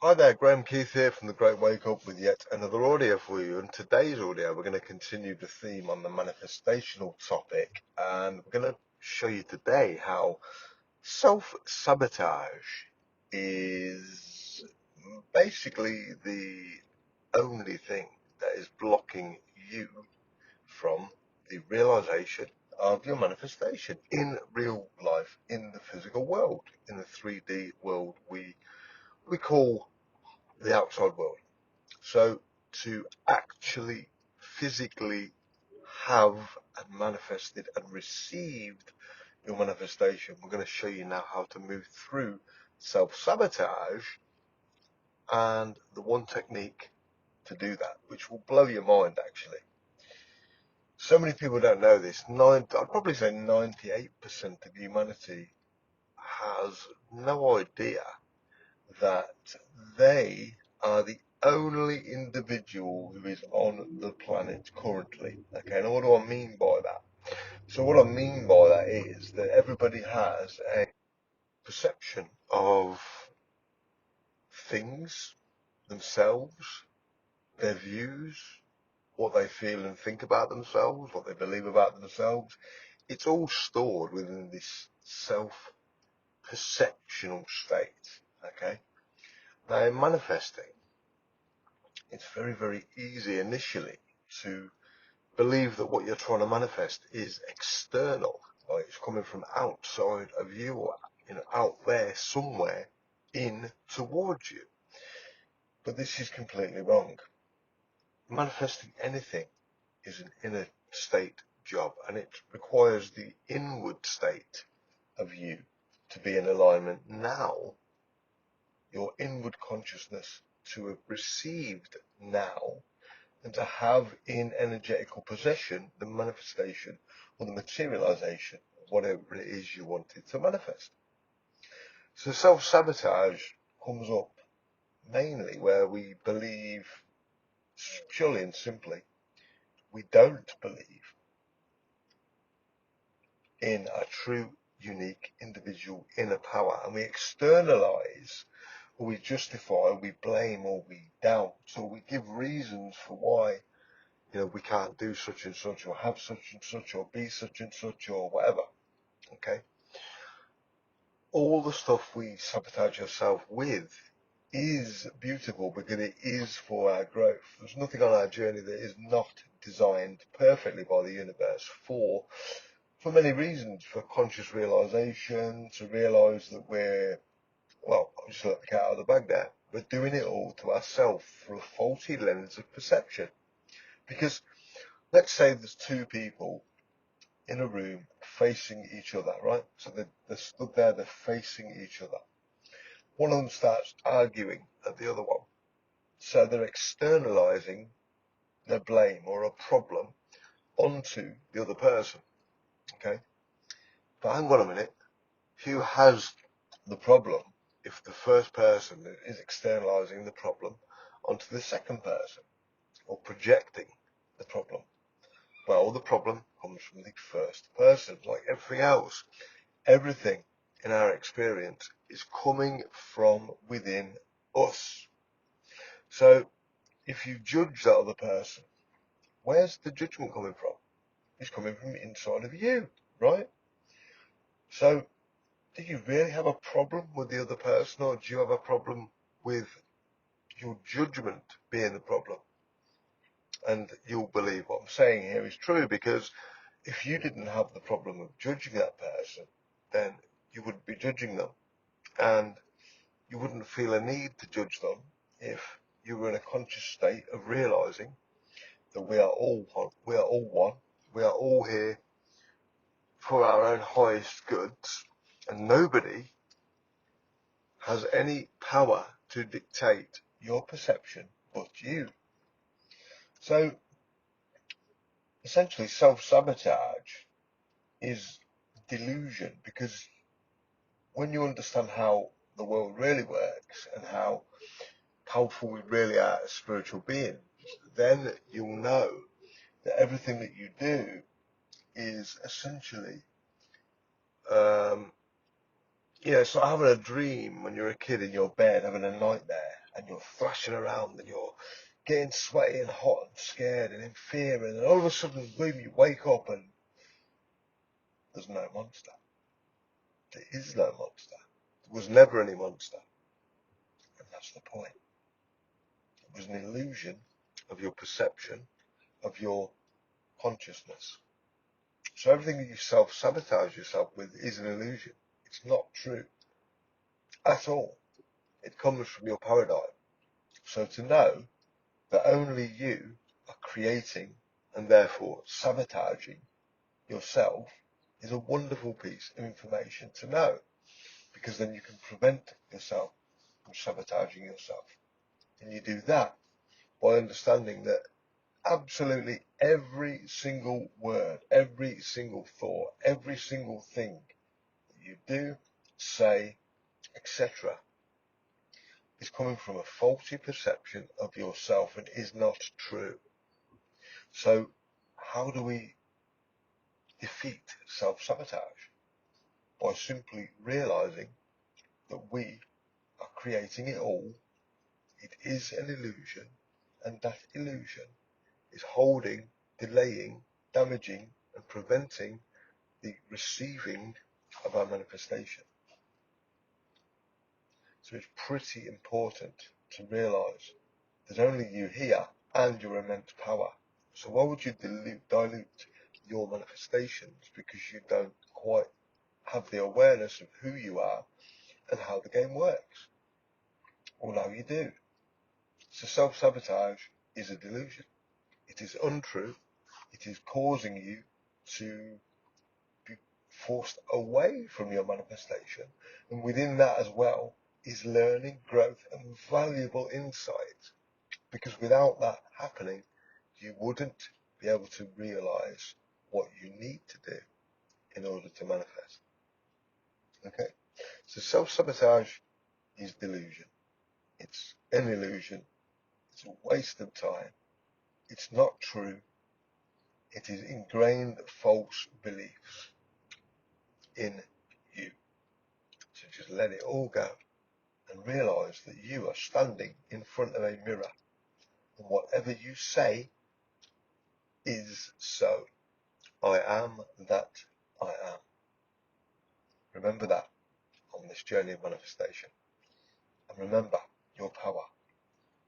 Hi there, Graham Keith here from The Great Wake Up with yet another audio for you. And today's audio, we're going to continue the theme on the manifestational topic. And we're going to show you today how self-sabotage is basically the only thing that is blocking you from the realization of your manifestation in real life, in the physical world, in the 3D world we call the outside world. So to actually physically have and manifested and received your manifestation, we're going to show you now how to move through self-sabotage and the one technique to do that, which will blow your mind actually. So many people don't know this. I'd probably say 98% of humanity has no idea that they are the only individual who is on the planet currently. Okay, now what do I mean by that? So what I mean by that is that everybody has a perception of things, themselves, their views, what they feel and think about themselves, what they believe about themselves. It's all stored within this self-perceptional state. Okay, now in manifesting, it's very, very easy initially to believe that what you're trying to manifest is external, like it's coming from outside of you or out there somewhere in towards you. But this is completely wrong. Manifesting anything is an inner state job, and it requires the inward state of you to be in alignment now, your inward consciousness to have received now, and to have in energetical possession the manifestation or the materialization of whatever it is you wanted to manifest. So self-sabotage comes up mainly where we believe, purely and simply, we don't believe in a true, unique, individual inner power, and we externalize, or we justify, or we blame, or we doubt, or we give reasons for why we can't do such and such, or have such and such, or be such and such, or whatever. Okay? All the stuff we sabotage ourselves with is beautiful because it is for our growth. There's nothing on our journey that is not designed perfectly by the universe for many reasons, for conscious realization, to realize that I'll just let the cat out of the bag there. We're doing it all to ourselves through a faulty lens of perception. Because let's say there's two people in a room facing each other, right? So they're stood there, they're facing each other. One of them starts arguing at the other one. So they're externalizing their blame or a problem onto the other person. Okay? But hang on a minute. Who has the problem if the first person is externalizing the problem onto the second person or projecting the problem? Well, the problem comes from the first person, like everything else. Everything in our experience is coming from within us. So if you judge that other person, where's the judgment coming from? It's coming from inside of you, right? So do you really have a problem with the other person, or do you have a problem with your judgment being the problem? And you'll believe what I'm saying here is true, because if you didn't have the problem of judging that person, then you wouldn't be judging them. And you wouldn't feel a need to judge them if you were in a conscious state of realizing that we are all one, we are all here for our own highest goods, and nobody has any power to dictate your perception but you. So essentially self-sabotage is delusion, because when you understand how the world really works and how powerful we really are as spiritual beings, then you'll know that everything that you do is essentially, it's like having a dream when you're a kid in your bed, having a nightmare, and you're thrashing around and you're getting sweaty and hot and scared and in fear, and then all of a sudden, boom, you wake up and there's no monster. There is no monster. There was never any monster. And that's the point. It was an illusion of your perception, of your consciousness. So everything that you self-sabotage yourself with is an illusion. It's not true at all. It comes from your paradigm. So to know that only you are creating and therefore sabotaging yourself is a wonderful piece of information to know, because then you can prevent yourself from sabotaging yourself. And you do that by understanding that absolutely every single word, every single thought, every single thing that you do, say, etc., is coming from a faulty perception of yourself and is not true. So how do we defeat self-sabotage? By simply realizing that we are creating it all. It is an illusion, and that illusion is holding, delaying, damaging, and preventing the receiving of our manifestation. So it's pretty important to realize that only you here and your immense power. So why would you dilute your manifestations because you don't quite have the awareness of who you are and how the game works? Well, now you do. So self-sabotage is a delusion. It is untrue. It is causing you to be forced away from your manifestation. And within that as well is learning, growth, and valuable insight. Because without that happening, you wouldn't be able to realize what you need to do in order to manifest. Okay? So self-sabotage is delusion. It's an illusion. It's a waste of time. It's not true. It is ingrained false beliefs in you. So just let it all go and realize that you are standing in front of a mirror, and whatever you say is so. I am that I am. Remember that on this journey of manifestation. And remember your power.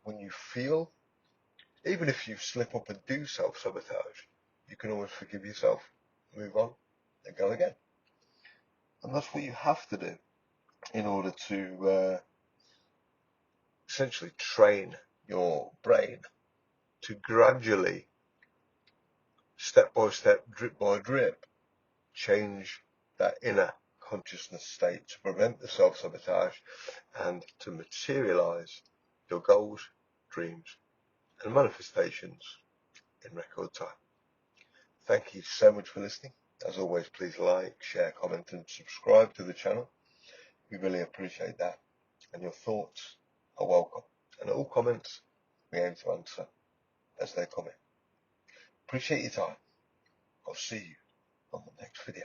When you feel, even if you slip up and do self-sabotage, you can always forgive yourself, move on, and go again. And that's what you have to do in order to essentially train your brain to gradually, step by step, drip by drip, change that inner consciousness state to prevent the self-sabotage and to materialize your goals, dreams, and manifestations in record time. Thank you so much for listening. As always, please like, share, comment, and subscribe to the channel. We really appreciate that. And your thoughts are welcome. And all comments we aim to answer as they come in. Appreciate your time. I'll see you on the next video.